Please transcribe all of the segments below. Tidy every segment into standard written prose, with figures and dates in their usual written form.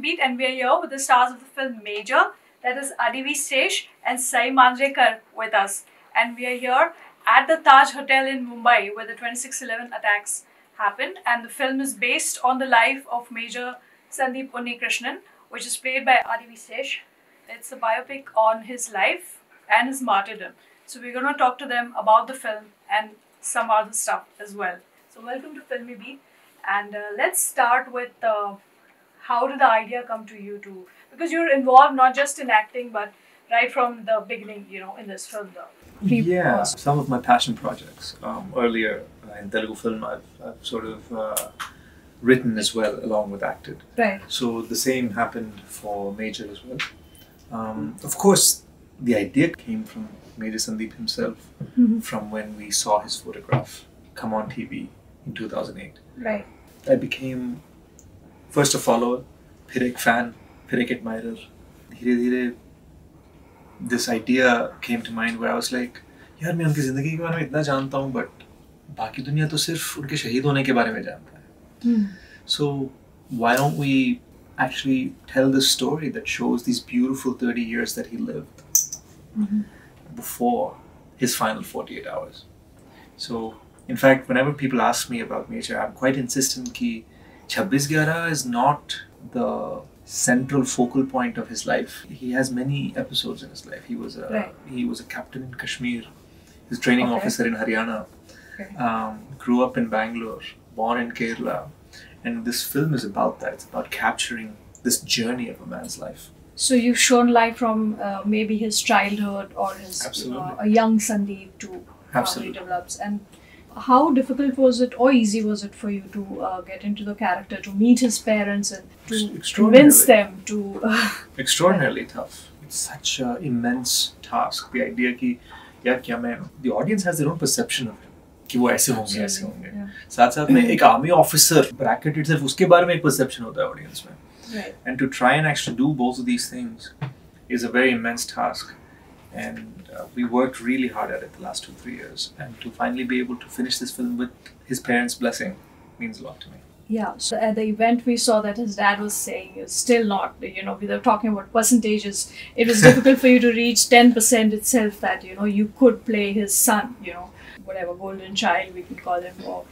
Filmibeat, and we are here with the stars of the film Major, that is Adivi Sesh and Saiee Manjrekar with us. And we are here at the Taj Hotel in Mumbai where the 26/11 attacks happened, and the film is based on the life of Major Sandeep Unnikrishnan, which is played by Adivi Sesh. It's a biopic on his life and his martyrdom. So we're going to talk to them about the film and some other stuff as well. So welcome to Filmibeat, and let's start with how did the idea come to you to, because you're involved not just in acting but right from the beginning, you know, in this film. Yeah, some of my passion projects earlier in Telugu film I've sort of written as well along with acted. Right. So the same happened for Major as well. Of course, the idea came from Major Sandeep himself, from when we saw his photograph come on TV in 2008. Right. I became first a follower, फिर एक fan, फिर एक admirer. धीरे-धीरे this idea came to mind where I was like, यार मैं उनकी ज़िंदगी के बारे में इतना जानता हूँ, but बाकी दुनिया तो सिर्फ उनके शहीद होने के बारे में जानता है. So why don't we actually tell this story that shows these beautiful 30 years that he lived before his final 48 hours. So, in fact, whenever people ask me about Major, I'm quite insistent that 26/11 is not the central focal point of his life. He has many episodes in his life. He was a captain in Kashmir, his training officer in Haryana, grew up in Bangalore, born in Kerala, and this film is about that. It's about capturing this journey of a man's life. So you've shown light from maybe his childhood or his a young Sandeep to how he develops. And how difficult was it or easy was it for you to get into the character, to meet his parents and to convince them to... Extraordinarily tough. It's such an immense task. The idea that the audience has their own perception of him. कि वो ऐसे होंगे ऐसे होंगे. साथ-साथ में एक army officer bracketed सिर्फ उसके बारे में एक perception होता है audience में. Right. And to try and actually do both of these things is a very immense task. And we worked really hard at it the last 2-3 years. And to finally be able to finish this film with his parents' blessing means a lot to me. Yeah, so at the event we saw that his dad was saying it's still not, you know, we were talking about percentages. It was difficult for you to reach 10% itself that, you know, you could play his son, you know, whatever, golden child we could call him, or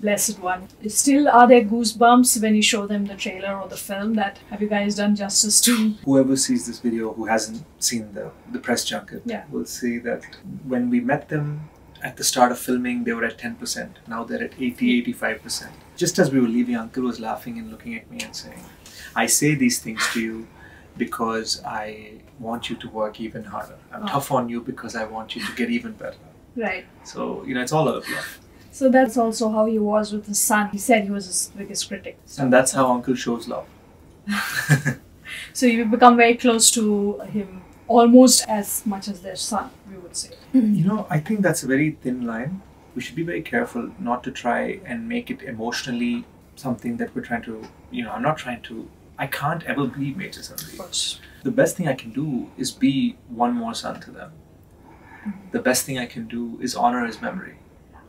blessed one. Still, are there goosebumps when you show them the trailer or the film? That have you guys done justice to? Whoever sees this video who hasn't seen the press junket will see that when we met them at the start of filming, they were at 10%. Now they're at 80-85%. Just as we were leaving, Uncle was laughing and looking at me and saying, I say these things to you because I want you to work even harder. I'm tough on you because I want you to get even better. Right. So, you know, it's all out of love. So that's also how he was with his son. He said he was his biggest critic. So and that's how Uncle shows love. So you become very close to him, almost as much as their son, we would say. You know, I think that's a very thin line. We should be very careful not to try and make it emotionally something that we're trying to, you know, I'm not trying to, I can't ever be Major Sandeep. Of course. The best thing I can do is be one more son to them. The best thing I can do is honor his memory.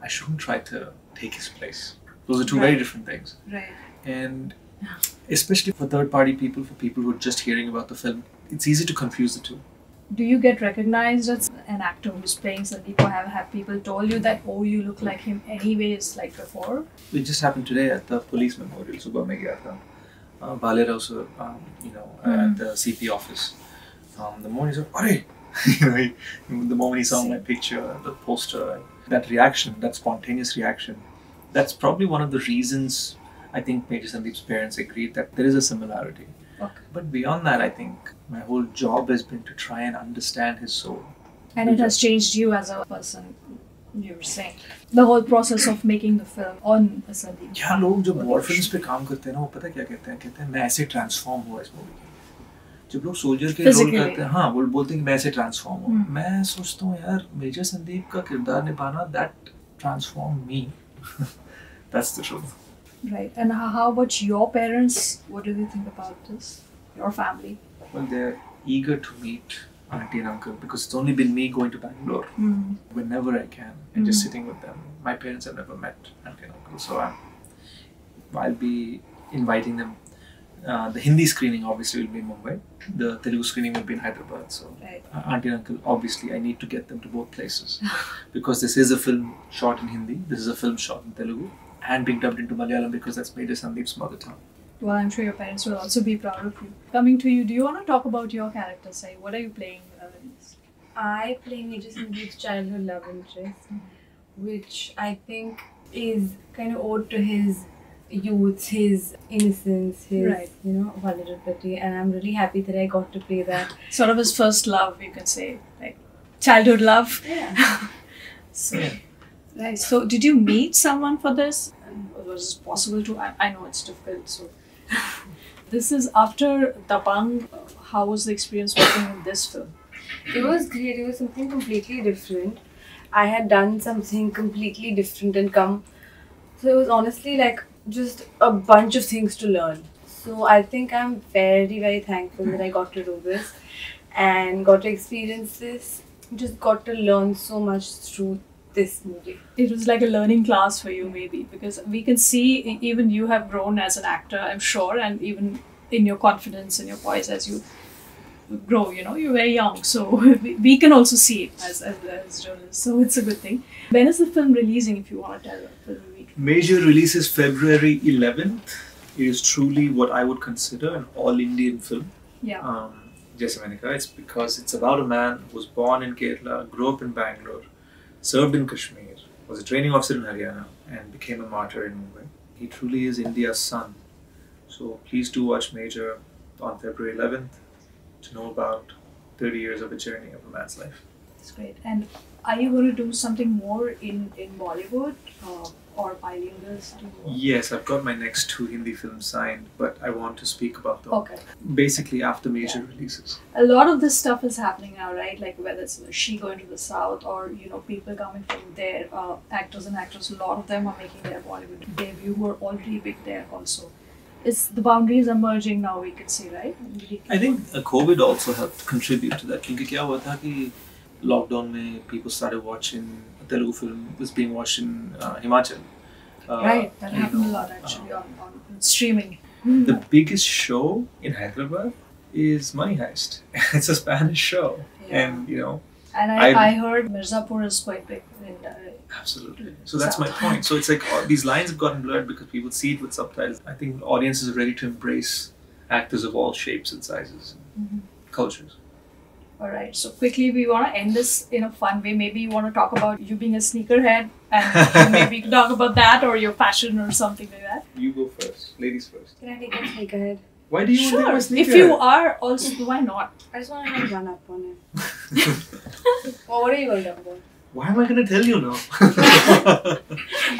I shouldn't try to take his place. Those are two very different things. Right. And especially for third-party people, for people who are just hearing about the film, it's easy to confuse the two. Do you get recognized as an actor who's playing Sandeep, or have people told you that, oh, you look like him anyways, like before? It just happened today at the police memorial. Subah mein gaya tha. Balera also, you know, at the CP office. The morning he said, "Arey!" You know, the moment he saw my picture, the poster, that reaction, that spontaneous reaction, that's probably one of the reasons I think Major Sandeep's parents agreed that there is a similarity. Okay. But beyond that, I think my whole job has been to try and understand his soul. And it has changed you as a person, you were saying. The whole process of making the film on Sandeep. Yeah, लोग जो war films पे काम करते हैं ना, वो पता क्या कहते हैं मैं ऐसे transform हुआ इस movie के. जब लोग सोल्जर के रोल करते हैं, हाँ, वो बोलते हैं कि मैं ऐसे ट्रांसफॉर्म हूँ. मैं सोचता हूँ यार, मेजर संदीप का किरदार निभाना, that transformed me. That's the truth. Right. And how about your parents? What do they think about this? Your family? Well, they're eager to meet auntie and uncle because it's only been me going to Bangalore whenever I can and just sitting with them. My parents have never met auntie and uncle, so I'll be inviting them The Hindi screening obviously will be in Mumbai. The Telugu screening will be in Hyderabad. So, Right. auntie and uncle, obviously, I need to get them to both places because this is a film shot in Hindi. This is a film shot in Telugu and being dubbed into Malayalam because that's Major Sandeep's mother tongue. Well, I'm sure your parents will also be proud of you. Coming to you, do you want to talk about your character, Saiee? What are you playing in this? I play Major Sandeep's childhood love interest, which I think is kind of ode to his youth, his innocence, his Right. vulnerability, and I'm really happy that I got to play that. Sort of his first love, you can say, like childhood love. Yeah. So, right. So, did you meet someone for this? And was it possible to? I know it's difficult. So, this is after Dabang. How was the experience working in this film? It was great. It was something completely different. I had done something completely different and come. So it was honestly like just a bunch of things to learn. So I think I'm very, very thankful that I got to do this and got to experience this. Just got to learn so much through this movie. It was like a learning class for you, maybe, because we can see even you have grown as an actor, I'm sure, and even in your confidence and your poise as you grow, you're very young, so we can also see it as journalists, so it's a good thing. When is the film releasing, if you want to tell the week? Major releases February 11th. It is truly what I would consider an all-Indian film. Yeah. Saiee Manjrekar. It's because it's about a man who was born in Kerala, grew up in Bangalore, served in Kashmir, was a training officer in Haryana, and became a martyr in Mumbai. He truly is India's son. So please do watch Major on February 11th to know about 30 years of a journey of a man's life. That's great. And are you going to do something more in Bollywood or bilingual? Yes, I've got my next 2 Hindi films signed, but I want to speak about them. Okay. Basically after Major releases. A lot of this stuff is happening now, right? Like whether it's She going to the South or people coming from there, actors and actresses. A lot of them are making their Bollywood debut who are already big there also. It's the boundaries are merging now, we could say, right? I think COVID also helped contribute to that. Because क्या हुआ था कि lockdown में people started watching a Telugu film was being watched in Himachal. Right, that happened a lot actually on streaming. The biggest show in Hyderabad is Money Heist. It's a Spanish show, Yeah. and And I heard Mirzapur is quite big in absolutely. So that's my point. So it's like all these lines have gotten blurred because people see it with subtitles. I think audiences are ready to embrace actors of all shapes and sizes, and cultures. Alright, so quickly we want to end this in a fun way. Maybe you want to talk about you being a sneakerhead and maybe you can talk about that or your fashion or something like that. You go first, ladies first. Can I take a sneakerhead? Why do you want to Sure, be a sneakerhead? if you are also, why not? I just want to have run up on it. Well, what are you going to talk about? Why am I going to tell you now?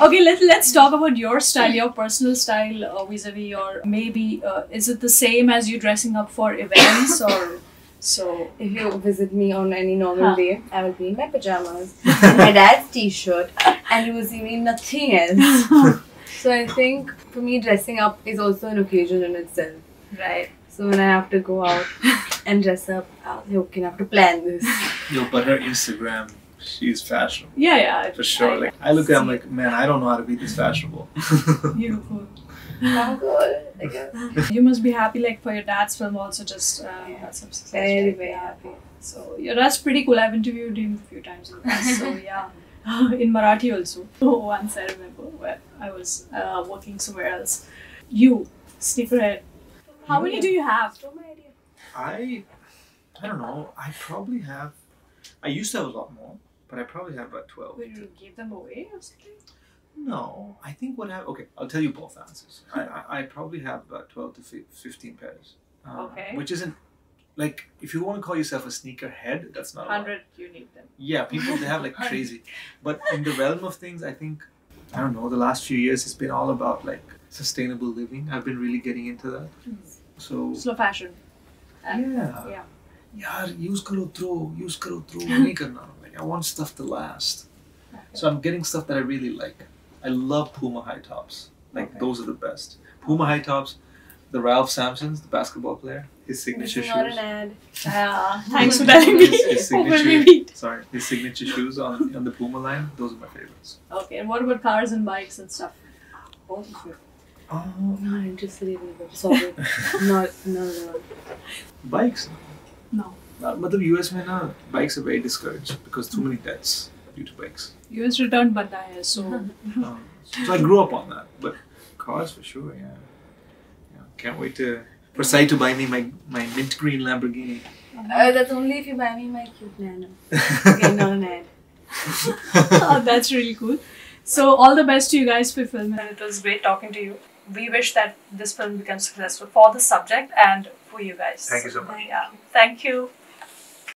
Okay, let's talk about your style, your personal style vis-a-vis your maybe is it the same as you dressing up for events or so? If you visit me on any normal Huh. day, I will be in my pajamas, my dad's t-shirt, and you will see me in nothing else. So I think for me, dressing up is also an occasion in itself. Right. So when I have to go out and dress up, I'll say, okay, I have to plan this. Yo, but her Instagram, she's fashionable. Yeah. For sure. I look at it, I'm like, man, I don't know how to be this fashionable. Beautiful. I'm good, I guess. You must be happy like for your dad's film also just got some success. Very, right? very Yeah. happy. So yeah, that's pretty cool. I've interviewed him a few times in the past. So yeah, in Marathi also. Once I remember where I was working somewhere else. You, sneakerhead. How many do you have? Throw my idea. I don't know. I probably have. I used to have a lot more, but I probably have about 12. Will you give them away or something? No, I think what I have. Okay, I'll tell you both answers. I probably have about 12 to 15 pairs. Okay. Which isn't like if you want to call yourself a sneakerhead, that's not a lot. 100, you need them. Yeah, people they have like crazy. But in the realm of things, I think I don't know. The last few years, it's been all about like sustainable living. I've been really getting into that. So Slow fashion. yeah. Yeah. Yaar, use karo throw. Nahi karna. Like I want stuff to last. So I'm getting stuff that I really like. I love Puma high tops. Like those are the best. Puma high tops. The Ralph Sampsons, the basketball player, his signature This is shoes. not an ad. Thanks for telling me. His signature, Filmibeat. sorry, his signature shoes on the Puma line. Those are my favorites. Okay, and what about cars and bikes and stuff? Both of you. Not interested in it. Sorry. Not, no. Bikes. No. मतलब US में ना bikes are very discouraged because too many deaths due to bikes. US returned banda hai, so So I grew up on that, but cars for sure, yeah. Can't wait for Saiee to buy me my mint green Lamborghini. That's only if you buy me my cute nano. Okay, not an ad. oh, that's really cool. So all the best to you guys for film, and it was great talking to you. We wish that this film becomes successful for the subject and for you guys. Thank you so much. Yeah, thank you.